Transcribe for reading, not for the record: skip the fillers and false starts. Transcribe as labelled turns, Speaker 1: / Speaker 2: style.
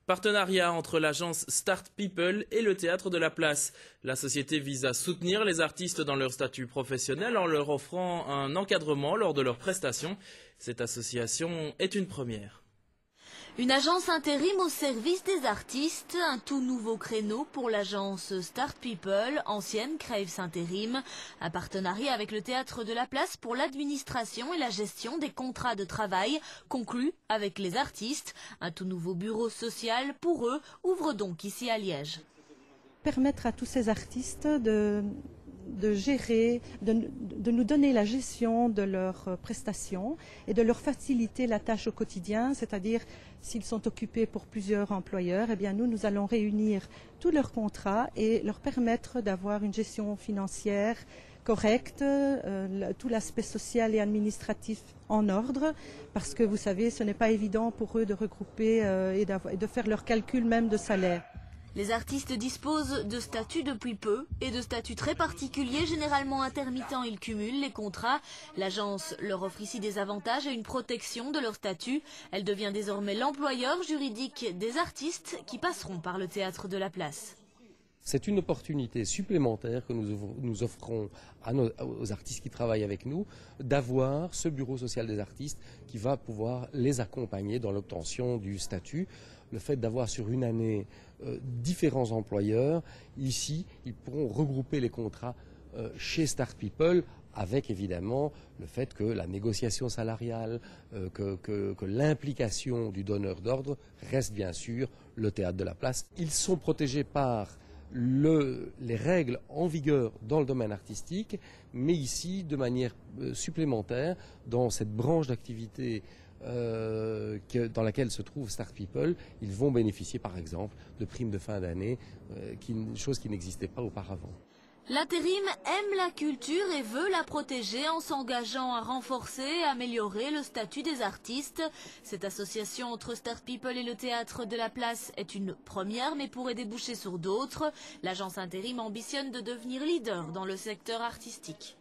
Speaker 1: Partenariat entre l'agence Start People et le Théâtre de la Place. La société vise à soutenir les artistes dans leur statut professionnel en leur offrant un encadrement lors de leurs prestations. Cette association est une première.
Speaker 2: Une agence intérim au service des artistes, un tout nouveau créneau pour l'agence Start People, ancienne Craves Intérim, un partenariat avec le Théâtre de la Place pour l'administration et la gestion des contrats de travail conclus avec les artistes. Un tout nouveau bureau social pour eux ouvre donc ici à Liège.
Speaker 3: Permettre à tous ces artistes de gérer, de nous donner la gestion de leurs prestations et de leur faciliter la tâche au quotidien, c'est-à-dire s'ils sont occupés pour plusieurs employeurs, eh bien nous allons réunir tous leurs contrats et leur permettre d'avoir une gestion financière correcte, tout l'aspect social et administratif en ordre, parce que vous savez, ce n'est pas évident pour eux de regrouper et de faire leur calcul même de salaire.
Speaker 2: Les artistes disposent de statuts depuis peu et de statuts très particuliers, généralement intermittents. Ils cumulent les contrats. L'agence leur offre ici des avantages et une protection de leur statut. Elle devient désormais l'employeur juridique des artistes qui passeront par le Théâtre de la Place.
Speaker 4: C'est une opportunité supplémentaire que nous offrons aux artistes qui travaillent avec nous, d'avoir ce bureau social des artistes qui va pouvoir les accompagner dans l'obtention du statut. Le fait d'avoir sur une année différents employeurs, ici, ils pourront regrouper les contrats chez Start People, avec évidemment le fait que la négociation salariale, que l'implication du donneur d'ordre reste bien sûr le Théâtre de la Place. Ils sont protégés par les règles en vigueur dans le domaine artistique, mais ici, de manière supplémentaire, dans cette branche d'activité dans laquelle se trouve Start People, ils vont bénéficier par exemple de primes de fin d'année, chose qui n'existait pas auparavant.
Speaker 2: L'intérim aime la culture et veut la protéger en s'engageant à renforcer et améliorer le statut des artistes. Cette association entre Start People et le Théâtre de la Place est une première mais pourrait déboucher sur d'autres. L'agence intérim ambitionne de devenir leader dans le secteur artistique.